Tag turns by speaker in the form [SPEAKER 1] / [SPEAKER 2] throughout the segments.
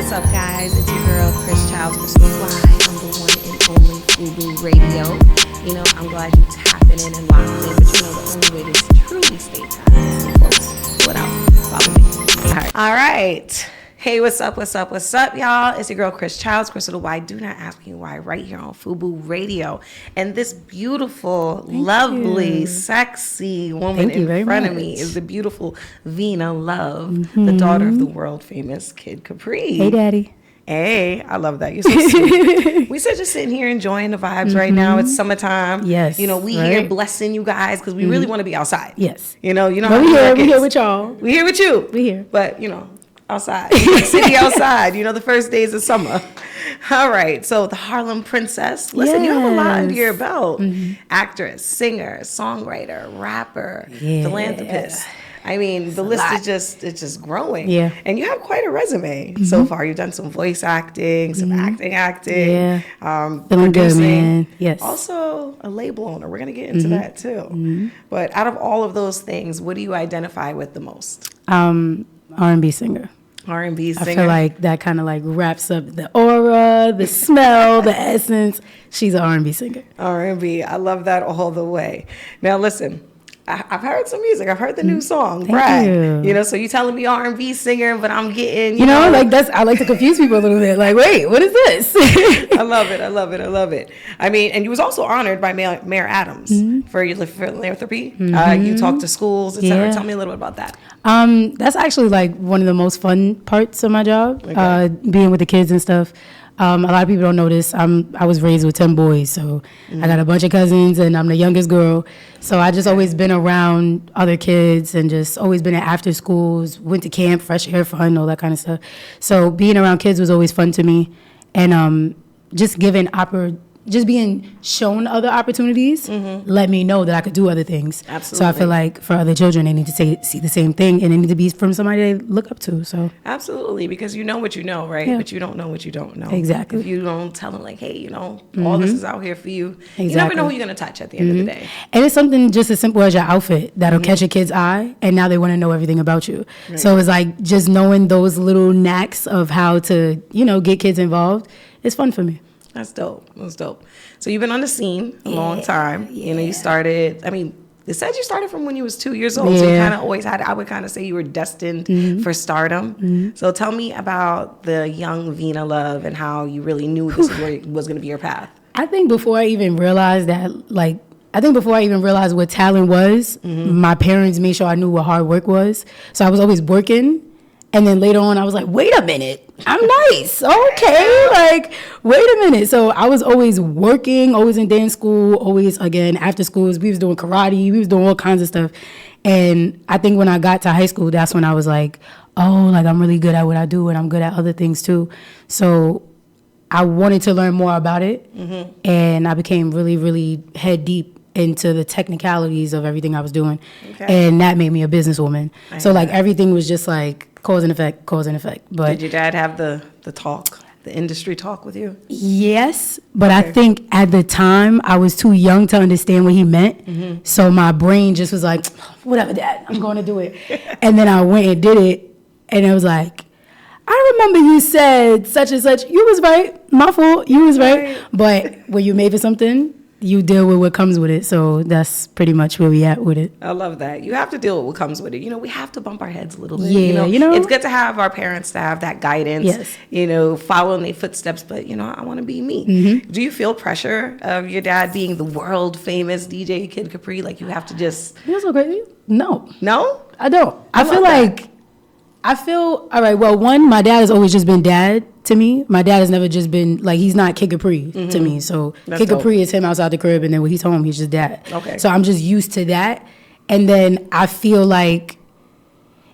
[SPEAKER 1] What's up, guys? It's your girl, Chrys Childs, Chrys on the one and only Fubu Radio. You know, I'm glad you tapping in and locked in, but you know the only way to truly stay tapped is to close. What out? Follow me. All right. Hey, what's up, y'all? It's your girl, Chrys Childs, Chrys with a Y. Do not ask me why, right here on Fubu Radio. And this beautiful, lovely, sexy woman in front of me is the beautiful Vina Love, the daughter of the world famous Kid Chrys.
[SPEAKER 2] Hey, Daddy.
[SPEAKER 1] Hey, I love that. You're so sweet. We said just sitting here enjoying the vibes right now. It's summertime.
[SPEAKER 2] Yes.
[SPEAKER 1] You know, we here blessing you guys because we really want to be outside.
[SPEAKER 2] Yes.
[SPEAKER 1] You know.
[SPEAKER 2] But we here with y'all.
[SPEAKER 1] We here with you.
[SPEAKER 2] We here.
[SPEAKER 1] But, you know. Outside, city outside, you know, the first days of summer. All right, so the Harlem Princess. Listen, you have a lot under your belt. Actress, singer, songwriter, rapper, philanthropist. I mean, the list is just growing. Yeah. And you have quite a resume so far. You've done some voice acting, some acting.
[SPEAKER 2] Yeah.
[SPEAKER 1] Feeling
[SPEAKER 2] good, man. Yes.
[SPEAKER 1] Also a label owner. We're gonna get into that too. But out of all of those things, what do you identify with the most?
[SPEAKER 2] R&B singer.
[SPEAKER 1] R&B singer.
[SPEAKER 2] I feel like that kind of like wraps up the aura, the smell, the essence. She's an R&B singer.
[SPEAKER 1] R&B. I love that all the way. Now listen, I've heard some music. I've heard the new song, Brag. You know, so you telling me R&B singer, but I'm getting, you know,
[SPEAKER 2] like I like to confuse people a little bit. Like, wait, what is this?
[SPEAKER 1] I love it. I mean, and you was also honored by Mayor Adams for your philanthropy. You talk to schools, etc. Yeah. Tell me a little bit about that.
[SPEAKER 2] That's actually like one of the most fun parts of my job, being with the kids and stuff. A lot of people don't know this. I was raised with 10 boys, so I got a bunch of cousins, and I'm the youngest girl. So I just always been around other kids and just always been at after schools, went to camp, fresh air fun, all that kind of stuff. So being around kids was always fun to me, and just being shown other opportunities let me know that I could do other things.
[SPEAKER 1] Absolutely.
[SPEAKER 2] So I feel like for other children, they need to see the same thing, and they need to be from somebody they look up to. So
[SPEAKER 1] absolutely, because you know what you know, right? Yeah. But you don't know what you don't know.
[SPEAKER 2] Exactly.
[SPEAKER 1] If you don't tell them, like, hey, you know, all this is out here for you. Exactly. You never know who you're going to touch at the end of the day.
[SPEAKER 2] And it's something just as simple as your outfit that'll catch a kid's eye, and now they want to know everything about you. Right. So it's like just knowing those little knacks of how to, you know, get kids involved. It's fun for me.
[SPEAKER 1] That's dope. So you've been on the scene a long time. Yeah. You know, you started, I mean, it said you started from when you was 2 years old. Yeah. So you kind of always had, I would kind of say you were destined for stardom. So tell me about the young Vina Love and how you really knew this was going to be your path.
[SPEAKER 2] I think before I even realized what talent was, my parents made sure I knew what hard work was. So I was always working. And then later on, I was like, wait a minute, I'm nice. Okay, like, wait a minute. So I was always working, always in dance school, always, again, after schools. We was doing karate. We was doing all kinds of stuff. And I think when I got to high school, that's when I was like, oh, like, I'm really good at what I do, and I'm good at other things, too. So I wanted to learn more about it. And I became really, really head deep into the technicalities of everything I was doing. And that made me a businesswoman. So, like, everything was just, like, cause and effect. But
[SPEAKER 1] did your dad have the talk, the industry talk with you?
[SPEAKER 2] Yes, but I think at the time I was too young to understand what he meant. So my brain just was like, whatever, Dad, I'm going to do it. And then I went and did it, and it was like, I remember you said such and such. You was right. My fault. You was right. But when you made for something, you deal with what comes with it. So that's pretty much where we at with it.
[SPEAKER 1] I love that. You have to deal with what comes with it. You know, we have to bump our heads a little bit.
[SPEAKER 2] Yeah,
[SPEAKER 1] you know? It's good to have our parents to have that guidance.
[SPEAKER 2] Yes.
[SPEAKER 1] You know, following their footsteps. But, you know, I want to be me. Do you feel pressure of your dad being the world famous DJ Kid Chrys? Like you have to just...
[SPEAKER 2] You're so crazy. No, I don't. I feel, all right, well, one, my dad has always just been dad to me. My dad has never just been, like, he's not Kid Chrys to me. So Kid Chrys is him outside the crib, and then when he's home, he's just dad.
[SPEAKER 1] Okay.
[SPEAKER 2] So I'm just used to that. And then I feel like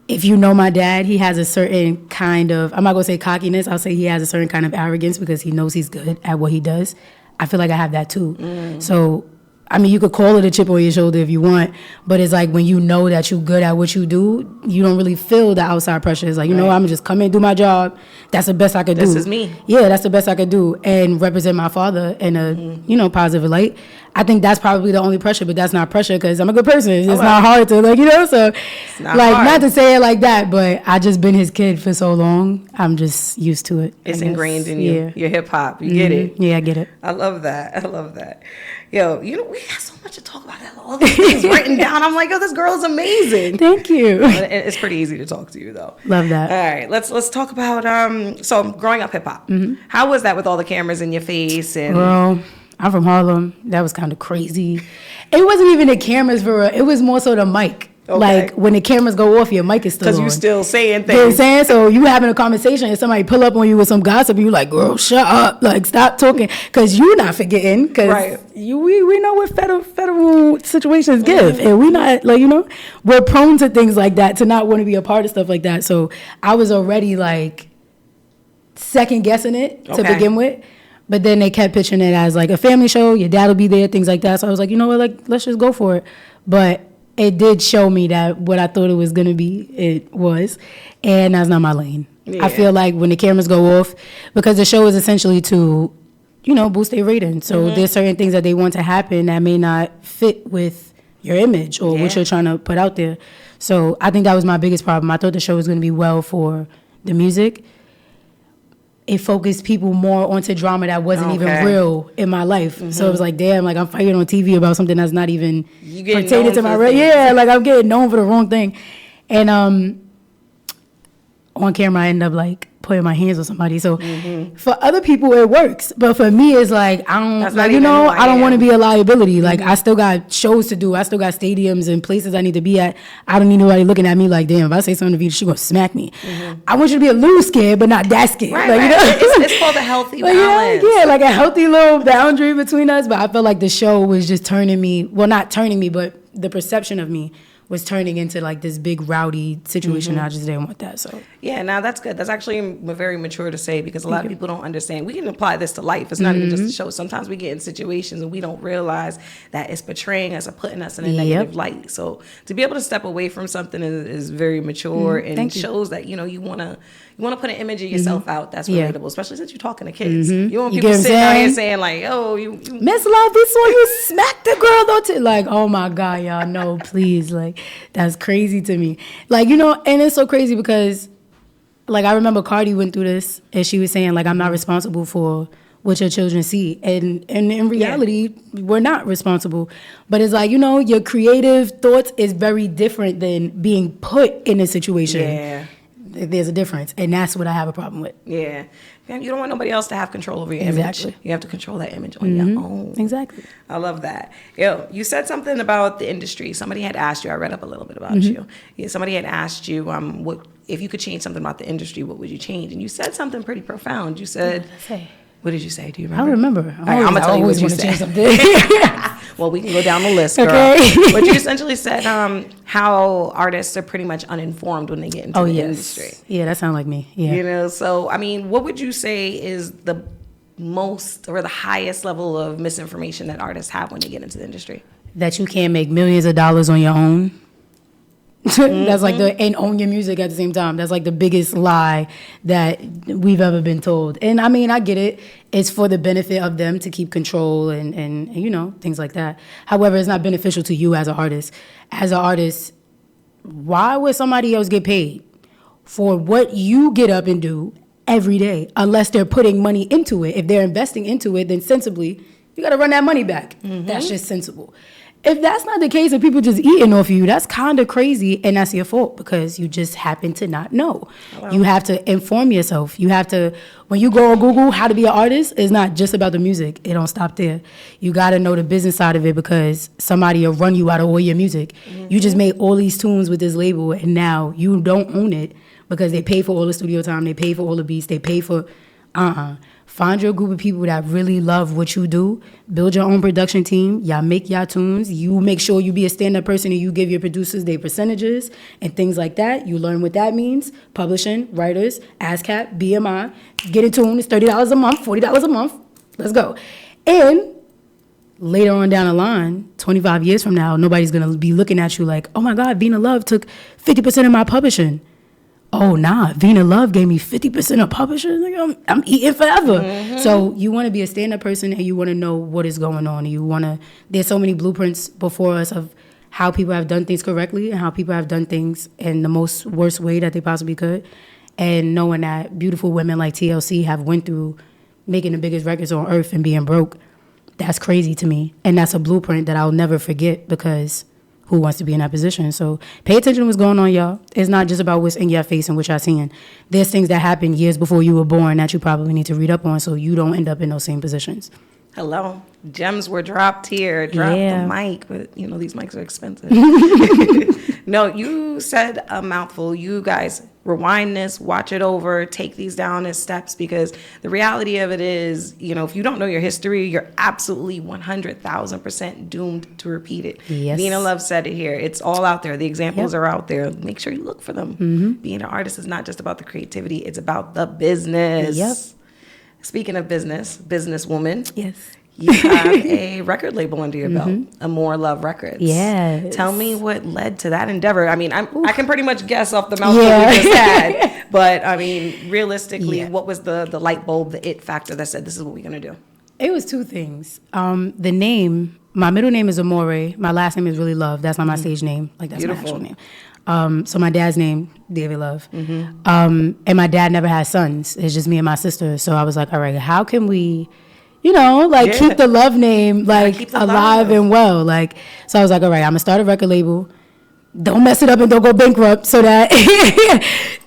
[SPEAKER 2] if you know my dad, he has a certain kind of, I'm not going to say cockiness, I'll say he has a certain kind of arrogance because he knows he's good at what he does. I feel like I have that too. So I mean, you could call it a chip on your shoulder if you want, but it's like when you know that you're good at what you do, you don't really feel the outside pressure. It's like, you know, I'm just come in, do my job. That's the best I could do.
[SPEAKER 3] This is me.
[SPEAKER 2] Yeah, that's the best I could do, and represent my father in a you know, positive light. I think that's probably the only pressure, but that's not pressure because I'm a good person. It's not hard to, like, you know, so like hard. Not to say it like that, but I just been his kid for so long. I'm just used to it.
[SPEAKER 3] It's ingrained in you. Yeah. Your hip hop. You get it.
[SPEAKER 2] Yeah, I get it.
[SPEAKER 3] I love that. I love that. Yo, you know, we have so much to talk about. All these things written down. I'm like, yo, this girl is amazing.
[SPEAKER 2] Thank you.
[SPEAKER 3] It's pretty easy to talk to you, though.
[SPEAKER 2] Love that.
[SPEAKER 3] All right, let's talk about so growing up hip hop. How was that with all the cameras in your face and?
[SPEAKER 2] Girl, I'm from Harlem. That was kind of crazy. It wasn't even the cameras for real. It was more so the mic. Okay. Like when the cameras go off, your mic is still on.
[SPEAKER 3] Because you still saying things.
[SPEAKER 2] You know what I'm saying? So you having a conversation and somebody pull up on you with some gossip and you like, girl, shut up. Like, stop talking. Because you're not forgetting. Because we know what federal situations give. And we not, like, you know, we're prone to things like that, to not want to be a part of stuff like that. So I was already like second guessing it to begin with. But then they kept pitching it as like a family show. Your dad will be there, things like that. So I was like, you know what, like, let's just go for it. But it did show me that what I thought it was going to be, it was. And that's not my lane. Yeah. I feel like when the cameras go off, because the show is essentially to, you know, boost their rating. So there's certain things that they want to happen that may not fit with your image or what you're trying to put out there. So I think that was my biggest problem. I thought the show was going to be well for the music. It focused people more onto drama that wasn't even real in my life. So it was like, damn, like I'm fighting on TV about something that's not even pertaining to my real. Yeah, like I'm getting known for the wrong thing. And on camera, I end up like putting my hands on somebody. So for other people, it works. But for me, it's like, I don't, like, you know, I don't want to be a liability. Like, I still got shows to do. I still got stadiums and places I need to be at. I don't need nobody looking at me like, damn, if I say something to Vina, she going to smack me. I want you to be a little scared, but not that scared.
[SPEAKER 3] Right,
[SPEAKER 2] like, you know?
[SPEAKER 3] It's called a healthy balance.
[SPEAKER 2] Yeah, like a healthy little boundary between us. But I felt like the show was just turning me, well, not turning me, but the perception of me was turning into like this big rowdy situation. I just didn't want that. So
[SPEAKER 3] yeah, now that's good. That's actually very mature to say, because a lot of people don't understand. We can apply this to life. It's not even just a show. Sometimes we get in situations and we don't realize that it's portraying us or putting us in a negative light. So to be able to step away from something is very mature and shows that, you know, you want to put an image of yourself out that's relatable, especially since you're talking to kids. You want people sitting out here saying like, oh, you
[SPEAKER 2] Miss Love, we saw you smack the girl though too. Like, oh my God, y'all, no, please. Like, that's crazy to me. Like, you know, and it's so crazy because like I remember Cardi went through this and she was saying like, I'm not responsible for what your children see. And in reality, we're not responsible. But it's like, you know, your creative thoughts is very different than being put in a situation. Yeah. There's a difference, and that's what I have a problem with.
[SPEAKER 3] Yeah. You don't want nobody else to have control over your image. You have to control that image on your own.
[SPEAKER 2] Exactly.
[SPEAKER 3] I love that. Yo, you said something about the industry. Somebody had asked you, I read up a little bit about you. Yeah, somebody had asked you, what if you could change something about the industry, what would you change? And you said something pretty profound. You said, what did you say? Do you remember?
[SPEAKER 2] I remember.
[SPEAKER 3] I'm going to tell you what you said. Well, we can go down the list, girl. Okay. But you essentially said how artists are pretty much uninformed when they get into the industry.
[SPEAKER 2] Yeah, that sounds like me. Yeah.
[SPEAKER 3] You know, so, I mean, what would you say is the most or the highest level of misinformation that artists have when they get into the industry?
[SPEAKER 2] That you can't make millions of dollars on your own. That's like and own your music at the same time. That's like the biggest lie that we've ever been told. And I mean, I get it. It's for the benefit of them to keep control and you know, things like that. However, it's not beneficial to you as an artist. As an artist, why would somebody else get paid for what you get up and do every day unless they're putting money into it? If they're investing into it, then sensibly, you got to run that money back. That's just sensible. If that's not the case and people just eating off of you, that's kind of crazy, and that's your fault because you just happen to not know. Wow. You have to inform yourself. You have to, when you go on Google how to be an artist, it's not just about the music. It don't stop there. You got to know the business side of it because somebody will run you out of all your music. You just made all these tunes with this label, and now you don't own it because they pay for all the studio time, they pay for all the beats, they pay for, Find your group of people that really love what you do. Build your own production team. Y'all make y'all tunes. You make sure you be a stand-up person and you give your producers their percentages and things like that. You learn what that means. Publishing, writers, ASCAP, BMI. Get a tune. It's $30 a month, $40 a month. Let's go. And later on down the line, 25 years from now, nobody's going to be looking at you like, oh my God, Vina Love took 50% of my publishing. Oh, nah, Vina Love gave me 50% of publishing. Like, I'm eating forever. So you want to be a stand-up person and you want to know what is going on. And there's so many blueprints before us of how people have done things correctly and how people have done things in the most worst way that they possibly could. And knowing that beautiful women like TLC have went through making the biggest records on earth and being broke, that's crazy to me. And that's a blueprint that I'll never forget, because who wants to be in that position? So pay attention to what's going on, y'all. It's not just about what's in your face and what y'all seeing. There's things that happened years before you were born that you probably need to read up on so you don't end up in those same positions.
[SPEAKER 3] Hello. Gems were dropped here. Drop the mic. But, you know, these mics are expensive. No, you said a mouthful. You guys rewind this, watch it over, take these down as steps, because the reality of it is, you know, if you don't know your history, you're absolutely 100,000% doomed to repeat it.
[SPEAKER 2] Yes.
[SPEAKER 3] Vina Love said it here. It's all out there. The examples are out there. Make sure you look for them. Being an artist is not just about the creativity. It's about the business.
[SPEAKER 2] Yep.
[SPEAKER 3] Speaking of business, businesswoman.
[SPEAKER 2] Yes.
[SPEAKER 3] You have a record label under your belt, More Love Records.
[SPEAKER 2] Yes.
[SPEAKER 3] Tell me what led to that endeavor. I mean, I can pretty much guess off the mouth that we just had, but I mean, realistically, what was the light bulb, the it factor that said, this is what we're going to do?
[SPEAKER 2] It was two things. The name, my middle name is Amore. My last name is really Love. That's not my stage name. Like, that's
[SPEAKER 3] Beautiful.
[SPEAKER 2] my actual name. So my dad's name, David Love. And my dad never had sons. It's just me and my sister. So I was like, all right, how can we, you know, like keep the Love name like alive and well? Like, so I was like, all right, I'm gonna start a record label. Don't mess it up and don't go bankrupt so that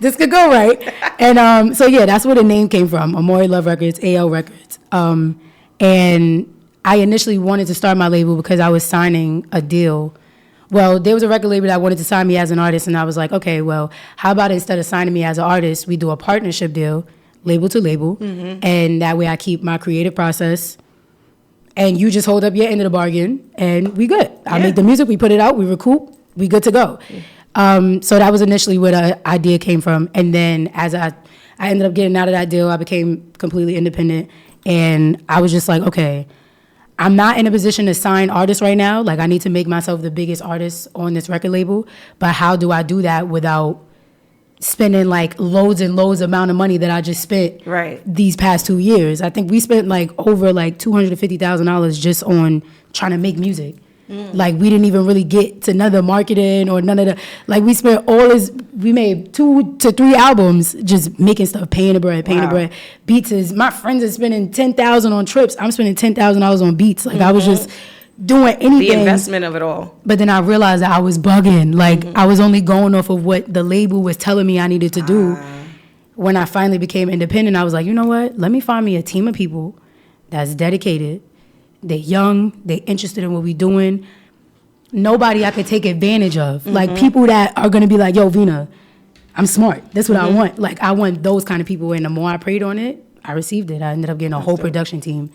[SPEAKER 2] this could go right. And so yeah, that's where the name came from. Amore Love Records, AL Records. And I initially wanted to start my label because I was signing a deal. Well, there was a record label that wanted to sign me as an artist, and I was like, okay, well, how about instead of signing me as an artist, we do a partnership deal, label to label, and that way I keep my creative process, and you just hold up your end of the bargain, and we good. I make the music, we put it out, we recoup, we good to go. So that was initially where the idea came from, and then as I ended up getting out of that deal, I became completely independent, and I was just like, okay, I'm not in a position to sign artists right now. Like, I need to make myself the biggest artist on this record label, but how do I do that without spending like loads and loads amount of money that I just spent these past 2 years? I think we spent like over like $250,000 just on trying to make music. Like, we didn't even really get to none of the marketing or none of the, like, we spent all this, we made 2 to 3 albums just making stuff, paying the bread. Beats is, my friends are spending $10,000 on trips. I'm spending $10,000 on beats. Like, I was just doing anything.
[SPEAKER 3] The investment of it all.
[SPEAKER 2] But then I realized that I was bugging. Like, I was only going off of what the label was telling me I needed to do. When I finally became independent, I was like, you know what? Let me find me a team of people that's dedicated. They're young. They're interested in what we're doing. Nobody I could take advantage of. Like, people that are going to be like, yo, Vina, I'm smart. That's what I want. Like, I want those kind of people. And the more I prayed on it, I received it. I ended up getting a whole production team.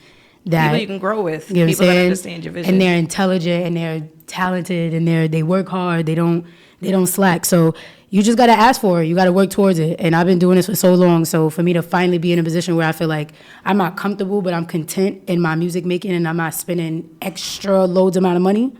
[SPEAKER 2] That,
[SPEAKER 3] people you can grow with.
[SPEAKER 2] You know
[SPEAKER 3] people that understand your vision.
[SPEAKER 2] And they're intelligent and they're talented and they work hard. They don't slack. So you just got to ask for it. You got to work towards it. And I've been doing this for so long. So for me to finally be in a position where I feel like I'm not comfortable, but I'm content in my music making and I'm not spending extra loads amount of money,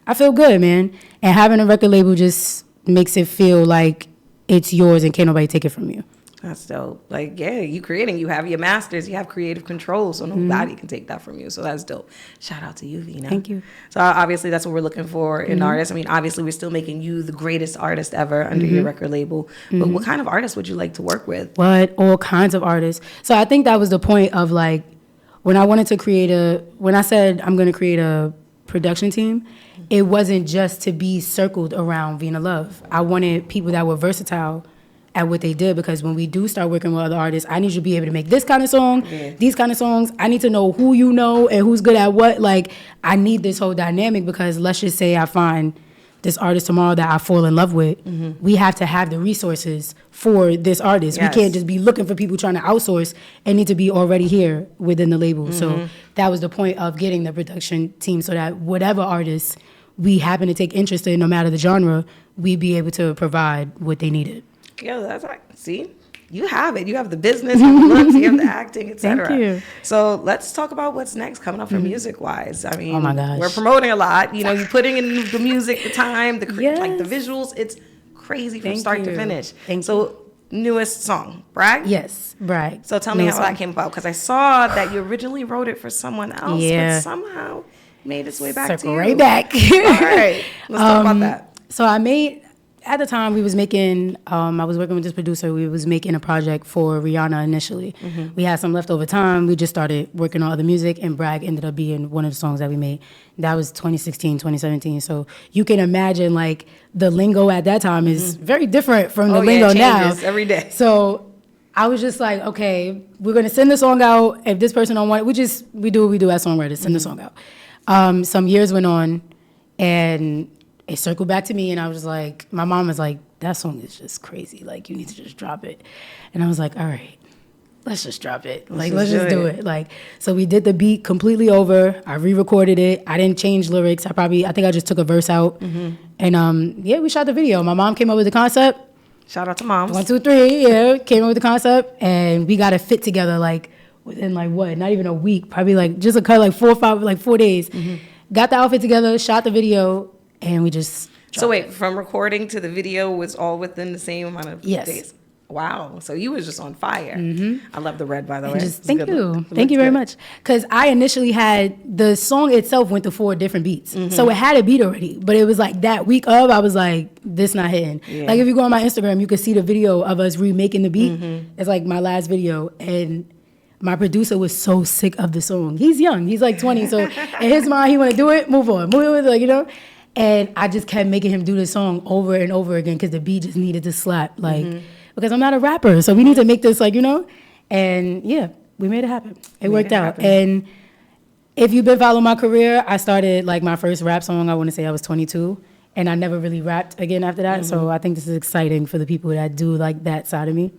[SPEAKER 2] I feel good, man. And having a record label just makes it feel like it's yours and can't nobody take it from you.
[SPEAKER 3] That's dope. Like, yeah, you creating, you have your masters, you have creative control, so nobody can take that from you. So that's dope. Shout out to you, Vina.
[SPEAKER 2] Thank you.
[SPEAKER 3] So obviously that's what we're looking for in artists. I mean, obviously we're still making you the greatest artist ever under your record label. But what kind of artists would you like to work with?
[SPEAKER 2] All kinds of artists. So I think that was the point of, like, when I wanted to when I said I'm going to create a production team, it wasn't just to be circled around Vina Love. I wanted people that were versatile at what they did, because when we do start working with other artists, I need you to be able to make this kind of song, these kind of songs. I need to know who you know and who's good at what. Like, I need this whole dynamic, because let's just say I find this artist tomorrow that I fall in love with. We have to have the resources for this artist. We can't just be looking for people trying to outsource and need to be already here within the label. So that was the point of getting the production team, so that whatever artists we happen to take interest in, no matter the genre, we'd be able to provide what they needed.
[SPEAKER 3] Yeah, that's like, see, you have it. You have the business, you have the looks, you have the acting, etc.
[SPEAKER 2] Thank you.
[SPEAKER 3] So let's talk about what's next coming up for music-wise. I mean,
[SPEAKER 2] Oh my gosh.
[SPEAKER 3] we're promoting a lot. You know, you're putting in the music, the time, like the visuals. It's crazy from start to finish. So newest song, Brag?
[SPEAKER 2] Yes, Brag.
[SPEAKER 3] So tell me how that came about, because I saw that you originally wrote it for someone else, but somehow made its way back to you.
[SPEAKER 2] Right back.
[SPEAKER 3] All right, let's talk about that.
[SPEAKER 2] So at the time we was making, I was working with this producer. We was making a project for Rihanna initially. We had some leftover time. We just started working on other music, and Brag ended up being one of the songs that we made. That was 2016, 2017. So you can imagine, like, the lingo at that time is very different from the lingo now.
[SPEAKER 3] Every day.
[SPEAKER 2] So I was just like, okay, we're gonna send the song out. If this person don't want it, we do what we do as songwriters, send the song out. Some years went on, and it circled back to me, and I was like, my mom was like, that song is just crazy. Like, you need to just drop it. And I was like, all right, let's just drop it. Like, let's just do it. Like, so we did the beat completely over. I re-recorded it. I didn't change lyrics. I think I just took a verse out. And we shot the video. My mom came up with the concept.
[SPEAKER 3] Shout out to moms.
[SPEAKER 2] 1, 2, 3, came up with the concept, and we got it fit together, like, within, like, what, not even a week, probably, like, just a cut, like, 4 days. Got the outfit together, shot the video, and we just
[SPEAKER 3] So wait, from recording to the video was all within the same amount of days? Wow. So you was just on fire. I love the red, by the way.
[SPEAKER 2] Thank you. Thank you very much. Because I initially had, the song itself went to 4 different beats. So it had a beat already. But it was like that week of, I was like, this not hitting. Like, if you go on my Instagram, you can see the video of us remaking the beat. It's like my last video. And my producer was so sick of the song. He's young. He's like 20. So in his mind, he want to do it, move on. Like, you know. And I just kept making him do the song over and over again because the beat just needed to slap. Like, because I'm not a rapper, so we need to make this, like, you know. And we made it happen. It worked out. And if you've been following my career, I started, like, my first rap song, I want to say I was 22. And I never really rapped again after that. So I think this is exciting for the people that do, like, that side of me.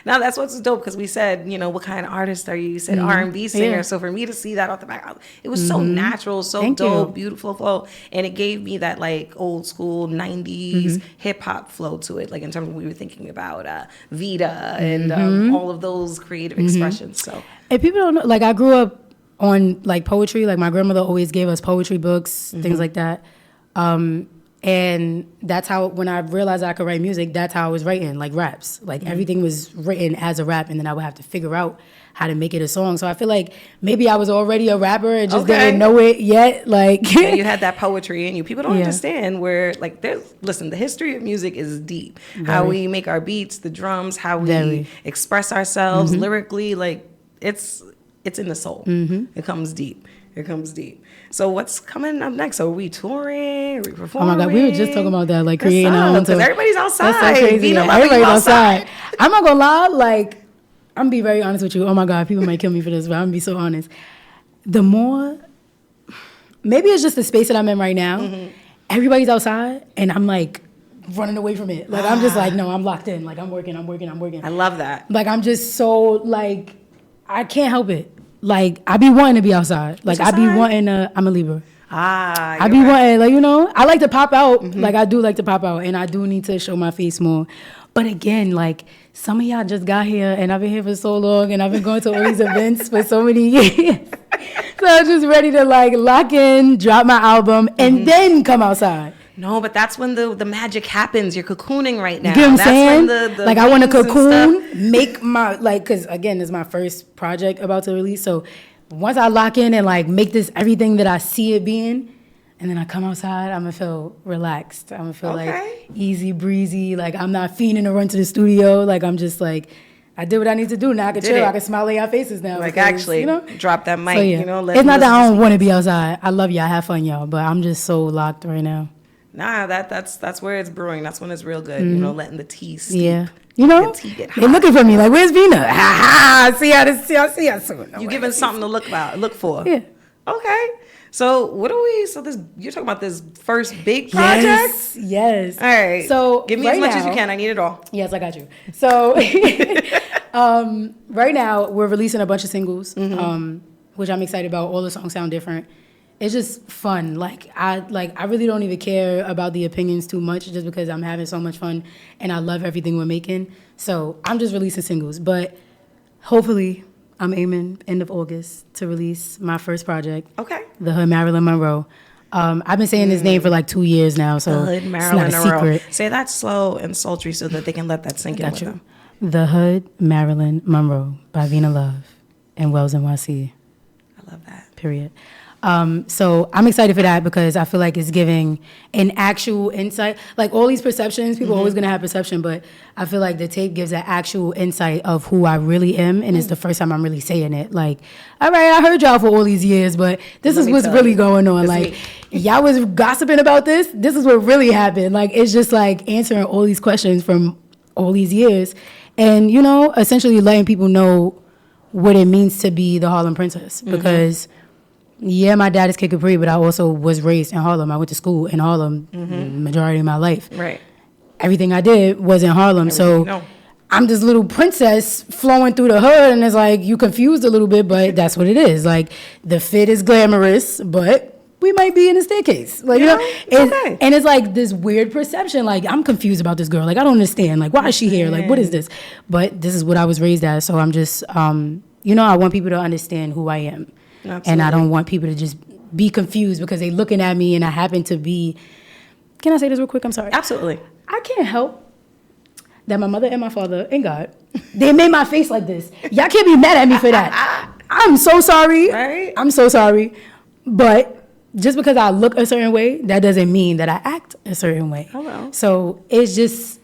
[SPEAKER 3] Now, that's what's dope, because we said, you know, what kind of artist are you? You said R&B singer. So for me to see that off the back, it was so natural, so dope, beautiful flow. And it gave me that, like, old school 90s hip-hop flow to it, like, in terms of what we were thinking about Vina and all of those creative expressions. So,
[SPEAKER 2] and people don't know, like, I grew up on, like, poetry. Like, my grandmother always gave us poetry books, things like that. And that's how, when I realized I could write music, that's how I was writing, like, raps. Like, everything was written as a rap, and then I would have to figure out how to make it a song. So I feel like maybe I was already a rapper and just didn't know it yet. Like,
[SPEAKER 3] you had that poetry in you. People don't understand where, like, listen, the history of music is deep. How we make our beats, the drums, how we express ourselves lyrically, like, it's in the soul. It comes deep. It comes deep. So what's coming up next? Are we touring? Are we performing?
[SPEAKER 2] Oh my God, we were just talking about that, like, creating our own.
[SPEAKER 3] Because everybody's outside.
[SPEAKER 2] That's so crazy. Everybody's outside. I'm not gonna lie, like, I'm gonna be very honest with you. Oh my God, people might kill me for this, but I'm gonna be so honest. The more, maybe it's just the space that I'm in right now. Everybody's outside, and I'm, like, running away from it. Like, I'm just like, no, I'm locked in. Like, I'm working.
[SPEAKER 3] I love that.
[SPEAKER 2] Like, I'm just so, like, I can't help it. Like, I be wanting to be outside. Like, I be wanting to, I'm a Libra. I be wanting, like, you know, I like to pop out. Like, I do like to pop out, and I do need to show my face more. But again, like, some of y'all just got here, and I've been here for so long, and I've been going to all these events for so many years. So I'm just ready to, like, lock in, drop my album, and then come outside.
[SPEAKER 3] No, but that's when the magic happens. You're cocooning right now.
[SPEAKER 2] You get what I'm saying?
[SPEAKER 3] When the
[SPEAKER 2] like, I want to cocoon, make my, like, because, again, it's my first project about to release. So once I lock in and, like, make this everything that I see it being, and then I come outside, I'm going to feel relaxed. I'm going to feel, like, easy breezy. Like, I'm not fiending to run to the studio. Like, I'm just, like, I did what I need to do. Now I can chill. I can smile at y'all faces now.
[SPEAKER 3] Like,
[SPEAKER 2] because,
[SPEAKER 3] actually,
[SPEAKER 2] you know?
[SPEAKER 3] drop that mic,
[SPEAKER 2] So, yeah.
[SPEAKER 3] you know.
[SPEAKER 2] It's not that I don't want to be outside. I love y'all. Have fun, y'all. But I'm just so locked right now.
[SPEAKER 3] Nah, that's where it's brewing. That's when it's real good. You know, letting the tea steep.
[SPEAKER 2] Yeah. You know,
[SPEAKER 3] they're
[SPEAKER 2] looking for me. Like, where's Vina? Ha ha. See y'all soon.
[SPEAKER 3] You giving something to look for.
[SPEAKER 2] Yeah.
[SPEAKER 3] Okay. So you're talking about this first big project?
[SPEAKER 2] Yes.
[SPEAKER 3] All right.
[SPEAKER 2] So
[SPEAKER 3] give me as much as you can. I need it all.
[SPEAKER 2] Yes, I got you. So right now we're releasing a bunch of singles, which I'm excited about. All the songs sound different. it's just fun. Like I really don't even care about the opinions too much, just because I'm having so much fun and I love everything we're making. So I'm just releasing singles, but hopefully I'm aiming end of August to release my first project.
[SPEAKER 3] Okay.
[SPEAKER 2] The Hood Marilyn Monroe. I've been saying his name for like 2 years now, so
[SPEAKER 3] The Hood Marilyn
[SPEAKER 2] it's not a
[SPEAKER 3] Monroe.
[SPEAKER 2] secret.
[SPEAKER 3] Say that slow and sultry so that they can let that sink in with them.
[SPEAKER 2] The Hood Marilyn Monroe by Vina Love and Wells NYC.
[SPEAKER 3] I love that.
[SPEAKER 2] Period. So I'm excited for that because I feel like it's giving an actual insight. Like all these perceptions, people are always going to have perception, but I feel like the tape gives an actual insight of who I really am, and it's the first time I'm really saying it. Like, all right, I heard y'all for all these years, but this is what's really going on. Like, y'all was gossiping about this. This is what really happened. Like, it's just like answering all these questions from all these years, and essentially letting people know what it means to be the Harlem Princess because. Yeah, my dad is Kid Capri, but I also was raised in Harlem. I went to school in Harlem majority of my life.
[SPEAKER 3] Right.
[SPEAKER 2] Everything I did was in Harlem. I'm this little princess flowing through the hood, and it's like, you confused a little bit, but that's what it is. Like, the fit is glamorous, but we might be in a staircase. Like,
[SPEAKER 3] okay.
[SPEAKER 2] And it's like this weird perception. Like, I'm confused about this girl. Like, I don't understand. Like, why is she here? Like, what is this? But this is what I was raised as. So I'm just, I want people to understand who I am. Absolutely. And I don't want people to just be confused because they're looking at me and I happen to be... Can I say this real quick? I'm sorry.
[SPEAKER 3] Absolutely.
[SPEAKER 2] I can't help that my mother and my father and God, they made my face like this. Y'all can't be mad at me for that. I'm so sorry.
[SPEAKER 3] Right?
[SPEAKER 2] I'm so sorry. But just because I look a certain way, that doesn't mean that I act a certain way.
[SPEAKER 3] Hello.
[SPEAKER 2] So it's just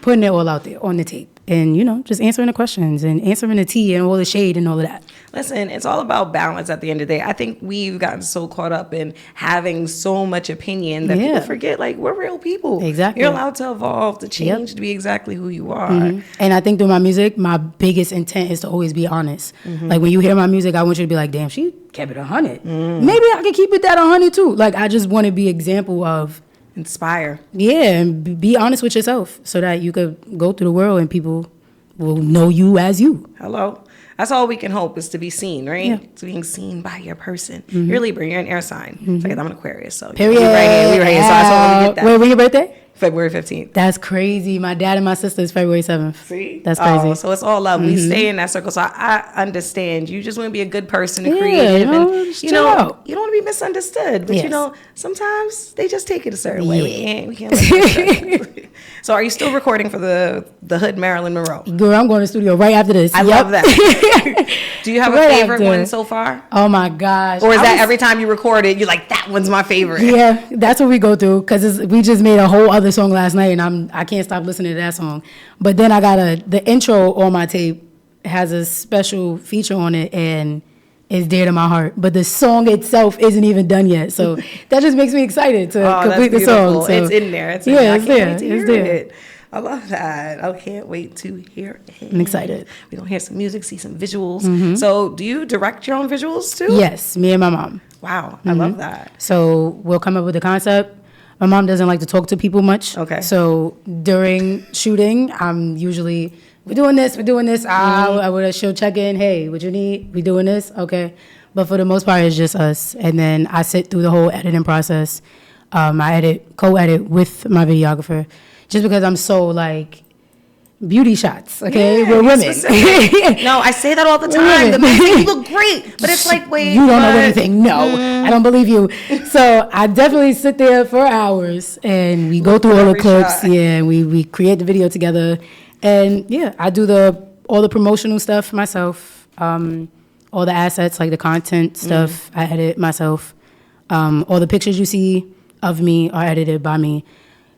[SPEAKER 2] putting it all out there on the tape. And, just answering the questions and answering the tea and all the shade and all of that.
[SPEAKER 3] Listen, it's all about balance at the end of the day. I think we've gotten so caught up in having so much opinion that people forget, like, we're real people.
[SPEAKER 2] Exactly.
[SPEAKER 3] You're allowed to evolve, to change, to be exactly who you are.
[SPEAKER 2] And I think through my music, my biggest intent is to always be honest. Like, when you hear my music, I want you to be like, damn, she kept it 100. Maybe I can keep it that 100 too. Like, I just want to be example of...
[SPEAKER 3] Inspire.
[SPEAKER 2] Yeah, and be honest with yourself so that you could go through the world and people will know you as you.
[SPEAKER 3] Hello. That's all we can hope is to be seen, right?
[SPEAKER 2] Yeah.
[SPEAKER 3] It's being seen by your person. You're Libra, you're an air sign. So I'm an Aquarius, so
[SPEAKER 2] Period.
[SPEAKER 3] we right here. So I totally get that.
[SPEAKER 2] Wait, when your birthday?
[SPEAKER 3] February 15th.
[SPEAKER 2] That's crazy. My dad and my sister is February 7th.
[SPEAKER 3] See?
[SPEAKER 2] That's crazy.
[SPEAKER 3] So it's all love. We stay in that circle. So I understand. You just want to be a good person and creative. And, you don't want to be misunderstood. But, sometimes they just take it a certain way. We can't let it. So are you still recording for the Hood Marilyn Monroe?
[SPEAKER 2] Girl, I'm going to the studio right after this.
[SPEAKER 3] I love that. Do you have a favorite one so far?
[SPEAKER 2] Oh, my gosh.
[SPEAKER 3] Or is that every time you record it, you're like, that one's my favorite?
[SPEAKER 2] Yeah, that's what we go through because we just made a whole other song last night and I can't stop listening to that song. But then I got the intro on my tape has a special feature on it and it's dear to my heart. But the song itself isn't even done yet. So that just makes me excited to complete the song. So,
[SPEAKER 3] it's in there. It's
[SPEAKER 2] there.
[SPEAKER 3] It's there. I love that. I can't wait to hear it.
[SPEAKER 2] I'm excited.
[SPEAKER 3] We're going to hear some music, see some visuals. So do you direct your own visuals too?
[SPEAKER 2] Yes, me and my mom.
[SPEAKER 3] Wow, I love that.
[SPEAKER 2] So we'll come up with the concept. My mom doesn't like to talk to people much.
[SPEAKER 3] Okay.
[SPEAKER 2] So during shooting, I'm usually, we're doing this. She'll check in. Hey, what you need? We doing this? Okay. But for the most part, it's just us. And then I sit through the whole editing process. I co-edit with my videographer just because I'm so like, beauty shots, okay? We're women.
[SPEAKER 3] No, I say that all the time. The men say you look great, but it's like, wait,
[SPEAKER 2] you don't know anything. No, I don't believe you. So I definitely sit there for hours and we go through all the clips. Shot. Yeah, we create the video together, and I do all the promotional stuff myself. All the assets like the content stuff, I edit myself. All the pictures you see of me are edited by me.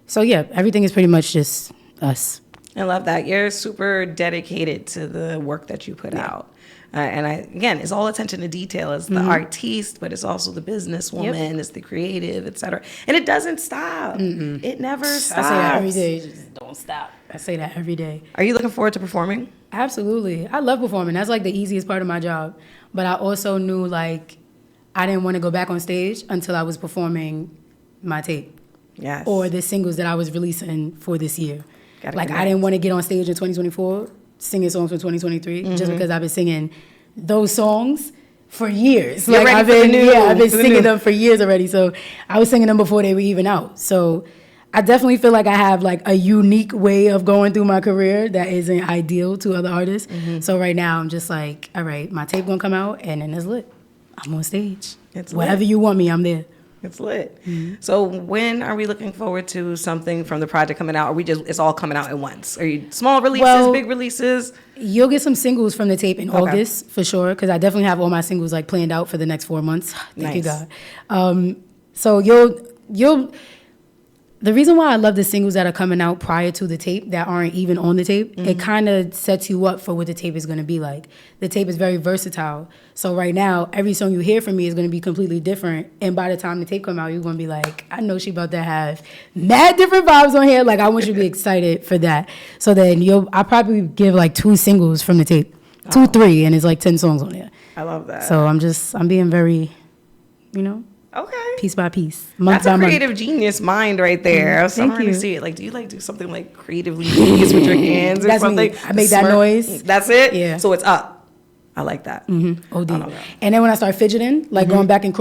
[SPEAKER 2] So everything is pretty much just us.
[SPEAKER 3] I love that. You're super dedicated to the work that you put out. And again, it's all attention to detail. It's the artiste, but it's also the businesswoman, it's the creative, etc. And it doesn't stop. It never stops.
[SPEAKER 2] I say that every day. Just don't stop. I say that every day.
[SPEAKER 3] Are you looking forward to performing?
[SPEAKER 2] Absolutely. I love performing. That's like the easiest part of my job. But I also knew like I didn't want to go back on stage until I was performing my tape.
[SPEAKER 3] Yes.
[SPEAKER 2] Or the singles that I was releasing for this year. I didn't want to get on stage in 2024 singing songs for 2023 just because I've been singing those songs for years.
[SPEAKER 3] You're ready
[SPEAKER 2] I've
[SPEAKER 3] for the
[SPEAKER 2] been
[SPEAKER 3] new-
[SPEAKER 2] I've been
[SPEAKER 3] for the
[SPEAKER 2] singing
[SPEAKER 3] new.
[SPEAKER 2] them for years already. So I was singing them before they were even out. So I definitely feel like I have like a unique way of going through my career that isn't ideal to other artists. So right now I'm just like, all right, my tape gonna come out and then it's lit. I'm on stage.
[SPEAKER 3] It's
[SPEAKER 2] Wherever
[SPEAKER 3] lit.
[SPEAKER 2] you want me, I'm there.
[SPEAKER 3] It's lit. So when are we looking forward to something from the project coming out? Or it's all coming out at once? Are you small releases,
[SPEAKER 2] Well,
[SPEAKER 3] big releases?
[SPEAKER 2] You'll get some singles from the tape in August for sure, because I definitely have all my singles like planned out for the next 4 months. Thank you,
[SPEAKER 3] Nice.
[SPEAKER 2] God. So you'll. The reason why I love the singles that are coming out prior to the tape that aren't even on the tape, it kind of sets you up for what the tape is going to be like. The tape is very versatile. So right now, every song you hear from me is going to be completely different. And by the time the tape come out, you're going to be like, I know she about to have mad different vibes on here. Like, I want you to be excited for that. So then I'll probably give like 2 singles from the tape. 2, 3, and it's like 10 songs on there.
[SPEAKER 3] I love that.
[SPEAKER 2] So I'm being very,
[SPEAKER 3] Okay.
[SPEAKER 2] piece by piece, month
[SPEAKER 3] That's
[SPEAKER 2] by
[SPEAKER 3] a
[SPEAKER 2] month.
[SPEAKER 3] creative genius mind right there. So I'm
[SPEAKER 2] Thank
[SPEAKER 3] to
[SPEAKER 2] you.
[SPEAKER 3] see it. Like, do you like do something like creatively genius with your hands or
[SPEAKER 2] That's me.
[SPEAKER 3] something?
[SPEAKER 2] I make that
[SPEAKER 3] Smirk.
[SPEAKER 2] noise.
[SPEAKER 3] That's it?
[SPEAKER 2] Yeah.
[SPEAKER 3] So it's up. I like that.
[SPEAKER 2] OD.
[SPEAKER 3] I don't know.
[SPEAKER 2] And then when I start fidgeting, like going back and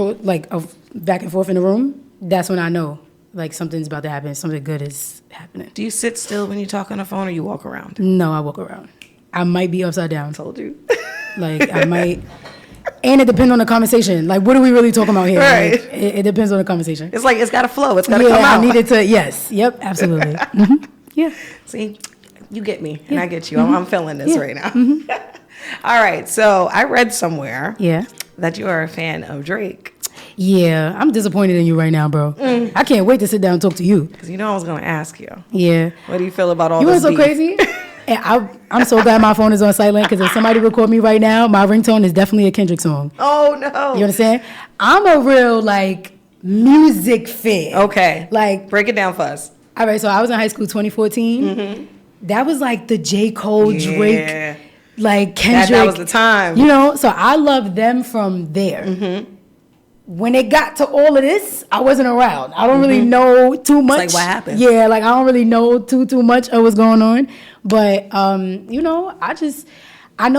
[SPEAKER 2] back and forth in the room, that's when I know like something's about to happen. Something good is happening.
[SPEAKER 3] Do you sit still when you talk on the phone or you walk around?
[SPEAKER 2] No, I walk around. I might be upside down.
[SPEAKER 3] Told you.
[SPEAKER 2] Like I might. And it depends on the conversation. Like, what are we really talking about here?
[SPEAKER 3] Right.
[SPEAKER 2] Like, it depends on the conversation.
[SPEAKER 3] It's like it's got to flow. It's got to
[SPEAKER 2] Yeah,
[SPEAKER 3] come out.
[SPEAKER 2] I needed to. Yes. Yep. Absolutely. Yeah.
[SPEAKER 3] See, you get me, and I get you. I'm feeling this
[SPEAKER 2] Yeah.
[SPEAKER 3] right now. All right. So I read somewhere
[SPEAKER 2] Yeah.
[SPEAKER 3] that you are a fan of Drake.
[SPEAKER 2] Yeah. I'm disappointed in you right now, bro. I can't wait to sit down and talk to you.
[SPEAKER 3] Because I was going to ask you,
[SPEAKER 2] Yeah.
[SPEAKER 3] what do you feel about all
[SPEAKER 2] You
[SPEAKER 3] this
[SPEAKER 2] know what's so
[SPEAKER 3] beef?
[SPEAKER 2] crazy? And I'm so glad my phone is on silent because if somebody record me right now, my ringtone is definitely a Kendrick song.
[SPEAKER 3] Oh, no.
[SPEAKER 2] You understand? I'm a real like music fan.
[SPEAKER 3] Okay.
[SPEAKER 2] Like,
[SPEAKER 3] Break it down for us.
[SPEAKER 2] all right, so I was in high school 2014. That was like the J. Cole,
[SPEAKER 3] Yeah.
[SPEAKER 2] Drake, like Kendrick.
[SPEAKER 3] That was the time.
[SPEAKER 2] You know, so I love them from there. When it got to all of this, I wasn't around. I don't really know too much.
[SPEAKER 3] like, what happened?
[SPEAKER 2] Yeah, like I don't really know too much of what's going on. But I know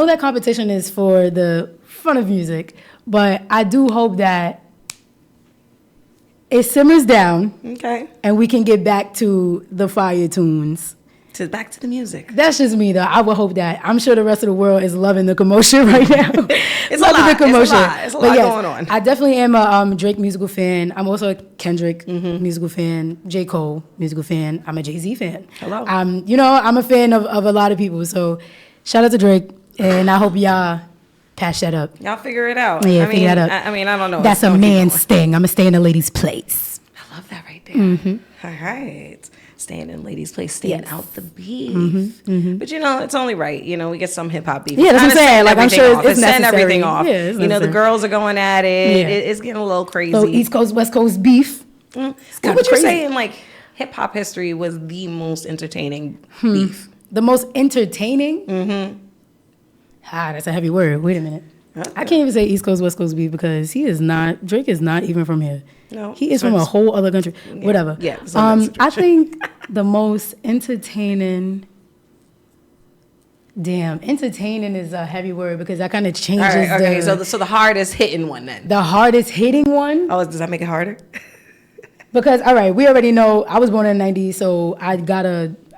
[SPEAKER 2] that competition is for the fun of music, but I do hope that it simmers down
[SPEAKER 3] Okay.
[SPEAKER 2] and we can get back to the fire tunes.
[SPEAKER 3] Back to the music.
[SPEAKER 2] That's just me, though. I would hope that. I'm sure the rest of the world is loving the commotion right now.
[SPEAKER 3] It's a lot. It's a lot
[SPEAKER 2] But yes,
[SPEAKER 3] going on.
[SPEAKER 2] I definitely am a Drake musical fan. I'm also a Kendrick musical fan, J. Cole musical fan. I'm a Jay-Z fan.
[SPEAKER 3] Hello.
[SPEAKER 2] I'm a fan of a lot of people. So shout out to Drake, and I hope y'all patch that up.
[SPEAKER 3] Y'all figure it out.
[SPEAKER 2] Yeah,
[SPEAKER 3] I mean,
[SPEAKER 2] figure that out.
[SPEAKER 3] I don't know.
[SPEAKER 2] That's
[SPEAKER 3] It's
[SPEAKER 2] a
[SPEAKER 3] gonna keep
[SPEAKER 2] man's
[SPEAKER 3] going.
[SPEAKER 2] thing. I'm going to stay in a lady's place.
[SPEAKER 3] I love that right there. All right. Staying in ladies' place, staying
[SPEAKER 2] Yes.
[SPEAKER 3] out the beef. But it's only right. We get some hip hop beef.
[SPEAKER 2] Yeah, that's what I'm
[SPEAKER 3] Kinda
[SPEAKER 2] saying.
[SPEAKER 3] send
[SPEAKER 2] Like, I'm
[SPEAKER 3] everything
[SPEAKER 2] sure
[SPEAKER 3] off.
[SPEAKER 2] it's
[SPEAKER 3] Send
[SPEAKER 2] necessary.
[SPEAKER 3] everything off.
[SPEAKER 2] Yeah, it's
[SPEAKER 3] the
[SPEAKER 2] necessary.
[SPEAKER 3] girls are going at it.
[SPEAKER 2] Yeah.
[SPEAKER 3] It's getting a little crazy.
[SPEAKER 2] So East Coast, West Coast beef.
[SPEAKER 3] What
[SPEAKER 2] kinda
[SPEAKER 3] would you
[SPEAKER 2] crazy.
[SPEAKER 3] say in like hip hop history was the most entertaining beef?
[SPEAKER 2] The most entertaining? That's a heavy word. Wait a minute. I can't even say East Coast, West Coast beef because Drake is not even from here.
[SPEAKER 3] No.
[SPEAKER 2] He is from a whole other country. Whatever.
[SPEAKER 3] Yeah, it's another situation.
[SPEAKER 2] I think the most entertaining, entertaining is a heavy word because that kind of changes
[SPEAKER 3] All right, okay.
[SPEAKER 2] the,
[SPEAKER 3] So the hardest hitting one then.
[SPEAKER 2] the hardest hitting one.
[SPEAKER 3] Oh, does that make it harder?
[SPEAKER 2] Because, all right, we already know I was born in the 90s, so I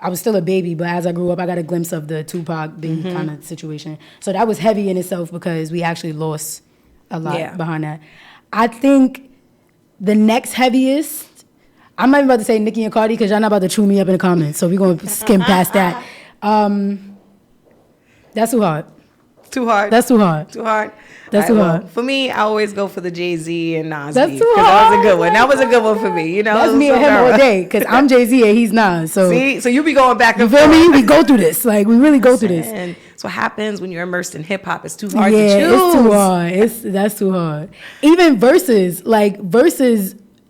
[SPEAKER 2] was still a baby, but as I grew up, I got a glimpse of the Tupac Biggie kind of situation. So that was heavy in itself because we actually lost a lot behind that. I think the next heaviest, I'm not even about to say Nicki and Cardi because y'all not about to chew me up in the comments, so we're going to skim past that. That's too hard.
[SPEAKER 3] Too hard.
[SPEAKER 2] That's too hard.
[SPEAKER 3] Too hard.
[SPEAKER 2] That's too hard.
[SPEAKER 3] For me, I always go for the Jay-Z and Nas
[SPEAKER 2] That's
[SPEAKER 3] beef,
[SPEAKER 2] too
[SPEAKER 3] 'cause that was a
[SPEAKER 2] hard.
[SPEAKER 3] good one. That was a good one for me.
[SPEAKER 2] That's me
[SPEAKER 3] so
[SPEAKER 2] and him all
[SPEAKER 3] thorough.
[SPEAKER 2] day because I'm Jay-Z and he's Nas. So,
[SPEAKER 3] See, so you be going back
[SPEAKER 2] you
[SPEAKER 3] and
[SPEAKER 2] feel
[SPEAKER 3] forth.
[SPEAKER 2] me? We go through this. Like, we really go through this.
[SPEAKER 3] And so what happens when you're immersed in hip hop? It's too hard to
[SPEAKER 2] Yeah,
[SPEAKER 3] choose.
[SPEAKER 2] it's too hard. That's too hard. Even verses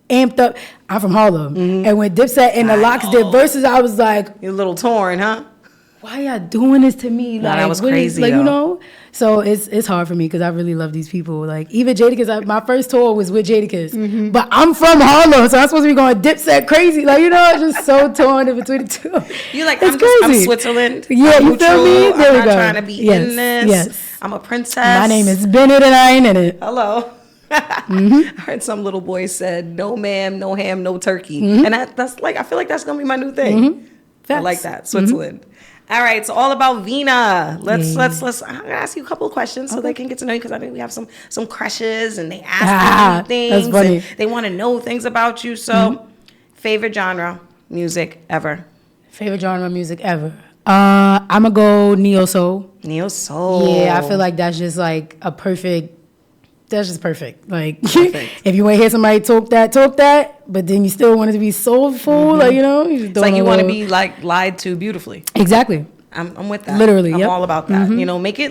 [SPEAKER 2] amped up. I'm from Harlem, and when Dipset and the Locks did verses, I was like,
[SPEAKER 3] You're a little torn, huh?
[SPEAKER 2] "Why y'all doing this to me?"
[SPEAKER 3] Nah,
[SPEAKER 2] Like,
[SPEAKER 3] that was
[SPEAKER 2] what is-
[SPEAKER 3] crazy,
[SPEAKER 2] like
[SPEAKER 3] though.
[SPEAKER 2] you know. So it's hard for me because I really love these people. Like even Jadakiss, my first tour was with Jadakiss, but I'm from Harlem, so I'm supposed to be going Dipset crazy. Like it's just so torn in between the two.
[SPEAKER 3] You like
[SPEAKER 2] It's
[SPEAKER 3] I'm
[SPEAKER 2] crazy.
[SPEAKER 3] Switzerland.
[SPEAKER 2] Yeah,
[SPEAKER 3] I'm
[SPEAKER 2] you feel
[SPEAKER 3] neutral.
[SPEAKER 2] me? There
[SPEAKER 3] I'm
[SPEAKER 2] we
[SPEAKER 3] not
[SPEAKER 2] go.
[SPEAKER 3] trying to be
[SPEAKER 2] Yes,
[SPEAKER 3] in this.
[SPEAKER 2] yes.
[SPEAKER 3] I'm a princess.
[SPEAKER 2] My name is Bennett and I ain't in it.
[SPEAKER 3] Hello. I heard some little boy said, no ma'am, no ham, no turkey. And that's like, I feel like that's going to be my new thing. I like that. Switzerland. All right, so all about Vina. Let's. I'm gonna ask you a couple of questions so they can get to know you, because I think we have some crushes and they ask you things.
[SPEAKER 2] That's funny.
[SPEAKER 3] And they want to know things about you. So, favorite genre music ever?
[SPEAKER 2] Favorite genre of music ever? I'ma go neo soul.
[SPEAKER 3] Neo soul.
[SPEAKER 2] Yeah, I feel like that's just like a perfect. That's just perfect. Like if you want to hear somebody talk that, but then you still want it to be soulful, like you just
[SPEAKER 3] it's like you want to be like lied to beautifully.
[SPEAKER 2] Exactly.
[SPEAKER 3] I'm with that.
[SPEAKER 2] Literally,
[SPEAKER 3] I'm all about that. Make it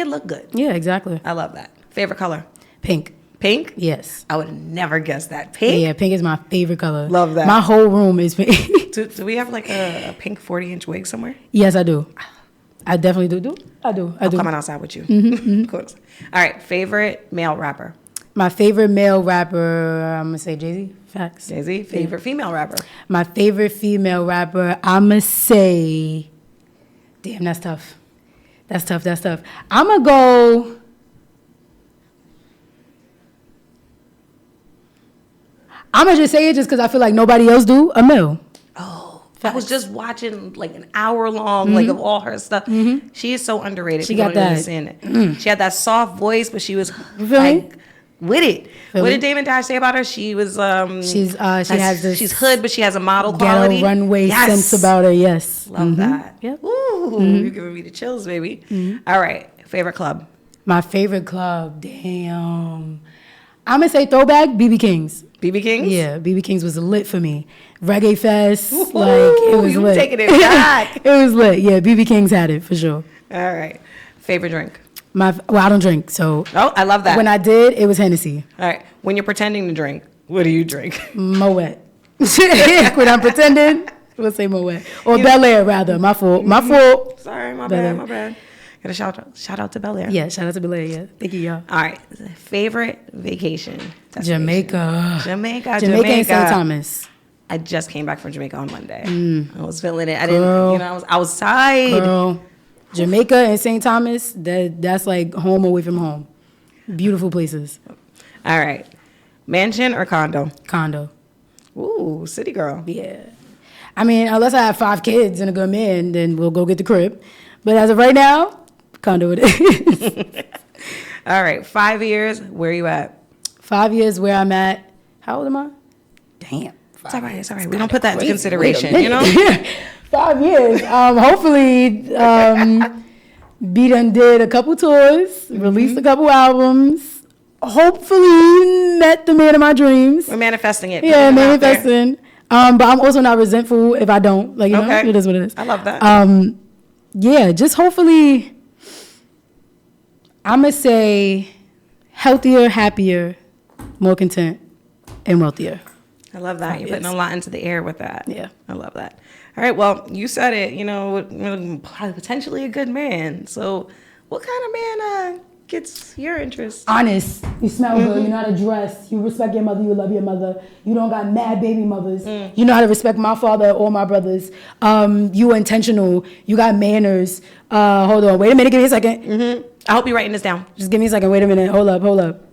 [SPEAKER 3] look good.
[SPEAKER 2] Yeah, exactly.
[SPEAKER 3] I love that. Favorite color?
[SPEAKER 2] Pink.
[SPEAKER 3] Pink?
[SPEAKER 2] Yes.
[SPEAKER 3] I would never guess that. Pink?
[SPEAKER 2] Yeah, pink is my favorite color.
[SPEAKER 3] Love that.
[SPEAKER 2] My whole room is pink.
[SPEAKER 3] Do we have like a pink 40-inch wig somewhere?
[SPEAKER 2] Yes, I do. I definitely do. I do.
[SPEAKER 3] I'm coming outside with you. Of course. All right. Favorite male rapper?
[SPEAKER 2] My favorite male rapper, I'm going to say Jay-Z. Facts.
[SPEAKER 3] Jay-Z. Favorite female rapper?
[SPEAKER 2] My favorite female rapper, I'm going to say... Damn, that's tough. That's tough. I'm going to go... I'm going to just say it just because I feel like nobody else do. Amil.
[SPEAKER 3] Oh, I was just watching like an hour long, like of all her stuff. She is so underrated.
[SPEAKER 2] She got that.
[SPEAKER 3] She had that soft voice, but she was
[SPEAKER 2] You feel me?
[SPEAKER 3] with it. What did Damon Dash say about her? She was
[SPEAKER 2] she's
[SPEAKER 3] hood, but she has a model
[SPEAKER 2] ghetto
[SPEAKER 3] quality.
[SPEAKER 2] runway sense about her. Yes,
[SPEAKER 3] love that.
[SPEAKER 2] Yep.
[SPEAKER 3] Ooh, you're giving me the chills, baby. All right, favorite club.
[SPEAKER 2] My favorite club. Damn. I'm gonna say throwback. BB King's.
[SPEAKER 3] BB King's?
[SPEAKER 2] Yeah, BB King's was lit for me. Reggae Fest, like it was lit.
[SPEAKER 3] Taking it back.
[SPEAKER 2] It was lit. Yeah, BB King's had it for sure.
[SPEAKER 3] All right, favorite drink.
[SPEAKER 2] I don't drink, so.
[SPEAKER 3] Oh, I love that.
[SPEAKER 2] When I did, it was Hennessy.
[SPEAKER 3] All right, when you're pretending to drink, what do you drink?
[SPEAKER 2] Moet. When I'm pretending, we'll say Moet or Bel Air rather. My fault.
[SPEAKER 3] Sorry, my bad. Got a shout out to Bel Air.
[SPEAKER 2] Yeah, shout out to Bel Air. Yeah, thank you, y'all.
[SPEAKER 3] All right, favorite vacation destination?
[SPEAKER 2] Jamaica and St. Thomas.
[SPEAKER 3] I just came back from Jamaica on Monday. I was feeling it. I was outside.
[SPEAKER 2] Girl, Jamaica and St. Thomas, that's like home away from home. Beautiful places.
[SPEAKER 3] All right, mansion or condo?
[SPEAKER 2] Condo.
[SPEAKER 3] Ooh, city girl.
[SPEAKER 2] Yeah. I mean, unless I have 5 kids and a good man, then we'll go get the crib. But as of right now, condo it is.
[SPEAKER 3] All right, 5 years, where are you at?
[SPEAKER 2] 5 years where I'm at. How old am I? Damn.
[SPEAKER 3] It's all right. We don't put that into consideration, you know?
[SPEAKER 2] 5 years. Hopefully, B done did a couple tours, released a couple albums. Hopefully, met the man of my dreams.
[SPEAKER 3] We're manifesting it.
[SPEAKER 2] Yeah, manifesting. But I'm also not resentful if I don't. Like, you know, it is what it is.
[SPEAKER 3] I love that.
[SPEAKER 2] Yeah, just hopefully, I'm going to say healthier, happier, more content, and wealthier.
[SPEAKER 3] I love that. You're putting a lot into the air with that.
[SPEAKER 2] Yeah.
[SPEAKER 3] I love that. All right, well, you said it, potentially a good man. So what kind of man gets your interest?
[SPEAKER 2] Honest. You smell good. You know how to dress. You respect your mother. You love your mother. You don't got mad baby mothers. You know how to respect my father or my brothers. You intentional. You got manners. Hold on. Wait a minute. Give me a second.
[SPEAKER 3] I hope you're writing this down.
[SPEAKER 2] Just give me a second. Wait a minute. Hold up.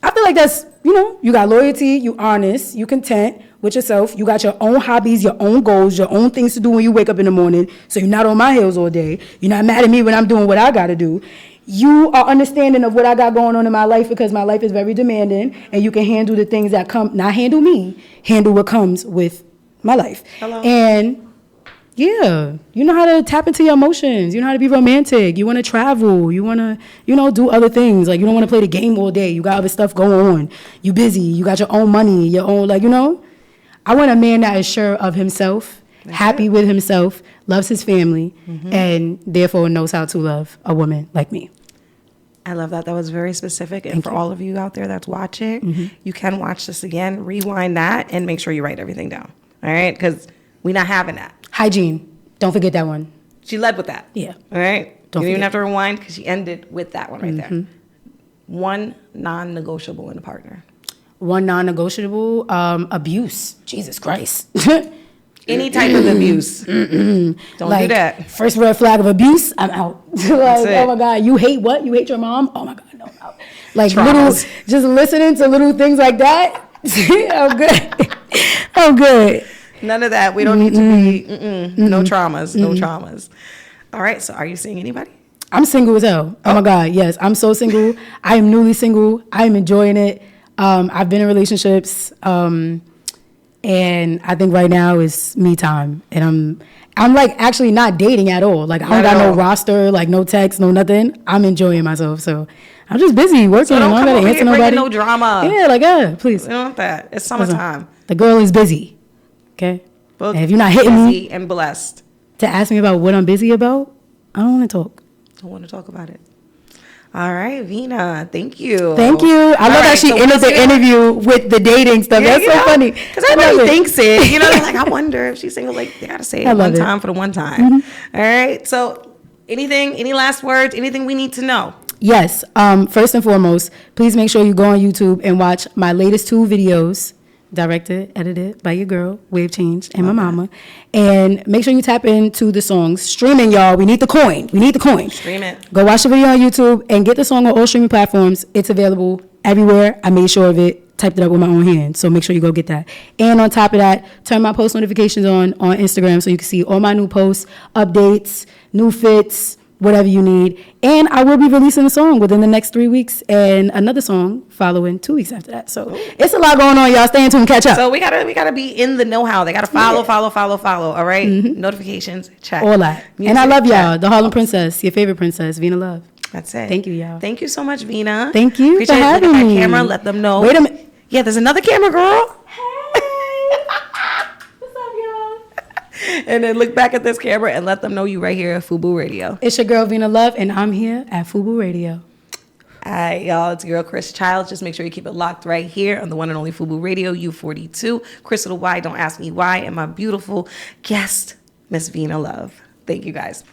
[SPEAKER 2] I feel like that's, you got loyalty. You honest. You content with yourself. You got your own hobbies, your own goals, your own things to do when you wake up in the morning. So you're not on my heels all day. You're not mad at me when I'm doing what I got to do. You are understanding of what I got going on in my life because my life is very demanding and you can handle the things that come, not handle me, handle what comes with my life.
[SPEAKER 3] Hello.
[SPEAKER 2] And yeah, you know how to tap into your emotions. You know how to be romantic. You want to travel. You want to, do other things. Like, you don't want to play the game all day. You got other stuff going on. You busy. You got your own money, your own, I want a man that is sure of himself, happy with himself, loves his family, and therefore knows how to love a woman like me.
[SPEAKER 3] I love that. That was very specific. And for all of you out there that's watching, you can watch this again, rewind that, and make sure you write everything down. All right? Because we're not having that.
[SPEAKER 2] Hygiene. Don't forget that one.
[SPEAKER 3] She led with that.
[SPEAKER 2] Yeah.
[SPEAKER 3] All right? You don't even
[SPEAKER 2] forget.
[SPEAKER 3] have to rewind because she ended with that one right there. One non-negotiable in a partner.
[SPEAKER 2] One non-negotiable, abuse. Jesus Christ.
[SPEAKER 3] Any type of abuse. Don't
[SPEAKER 2] like,
[SPEAKER 3] do that.
[SPEAKER 2] First red flag of abuse, I'm out. Like,
[SPEAKER 3] it.
[SPEAKER 2] oh my God, you hate what? You hate your mom? Oh my God, no, I'm out. Like
[SPEAKER 3] Traumas.
[SPEAKER 2] just listening to little things like that. I'm good. I'm good.
[SPEAKER 3] None of that. We don't need to be, no traumas, no traumas. All right, so are you seeing anybody?
[SPEAKER 2] I'm single as hell. Oh my God, yes. I'm so single. I am newly single. I am enjoying it. I've been in relationships, and I think right now is me time. And I'm like actually not dating at all. Like I don't got no roster, like no text, no nothing. I'm enjoying myself. So I'm just busy working.
[SPEAKER 3] So don't
[SPEAKER 2] I
[SPEAKER 3] come
[SPEAKER 2] don't
[SPEAKER 3] over
[SPEAKER 2] gotta
[SPEAKER 3] here
[SPEAKER 2] answer nobody.
[SPEAKER 3] bringing no drama.
[SPEAKER 2] Yeah, like please.
[SPEAKER 3] We don't want that. It's summertime.
[SPEAKER 2] The girl is busy. Okay.
[SPEAKER 3] Well,
[SPEAKER 2] and if you're not hitting
[SPEAKER 3] busy
[SPEAKER 2] me
[SPEAKER 3] and blessed,
[SPEAKER 2] to ask me about what I'm busy about, I don't want to talk.
[SPEAKER 3] don't want to talk about it. All right, Vina, thank you.
[SPEAKER 2] Thank you. I love that she ended the interview with the dating stuff. That's so funny.
[SPEAKER 3] Because everybody thinks it. You know, they're like, I wonder if she's single. Like, they got to say it one time for the one time. All right. So, any last words? Anything we need to know?
[SPEAKER 2] Yes. First and foremost, please make sure you go on YouTube and watch my latest 2 videos. Directed, edited by your girl, Wave Change, and my mama. And make sure you tap into the songs. Streaming, y'all. We need the coin.
[SPEAKER 3] Stream it.
[SPEAKER 2] Go watch the video on YouTube and get the song on all streaming platforms. It's available everywhere. I made sure of it. Typed it up with my own hand. So make sure you go get that. And on top of that, turn my post notifications on Instagram so you can see all my new posts, updates, new fits, whatever you need. And I will be releasing a song within the next 3 weeks and another song following 2 weeks after that. So it's a lot going on, y'all. Stay tuned, catch up.
[SPEAKER 3] So we gotta be in the know-how. They gotta follow. All right. Notifications, check.
[SPEAKER 2] All that.
[SPEAKER 3] Music,
[SPEAKER 2] and I love y'all.
[SPEAKER 3] check.
[SPEAKER 2] The Harlem Princess, your favorite princess, Vina Love.
[SPEAKER 3] That's it.
[SPEAKER 2] Thank you, y'all.
[SPEAKER 3] Thank you so much, Vina.
[SPEAKER 2] Thank you
[SPEAKER 3] Appreciate
[SPEAKER 2] for having
[SPEAKER 3] that
[SPEAKER 2] me.
[SPEAKER 3] Camera, let them know.
[SPEAKER 2] Wait a minute.
[SPEAKER 3] Yeah, there's another camera, girl. And then look back at this camera and let them know you right here at Fubu Radio.
[SPEAKER 2] It's your girl, Vina Love, and I'm here at Fubu Radio.
[SPEAKER 3] All right, y'all. It's your girl, Chrys Childs. Just make sure you keep it locked right here on the one and only Fubu Radio, U42. Chrys with a Y, don't ask me why. And my beautiful guest, Miss Vina Love. Thank you, guys.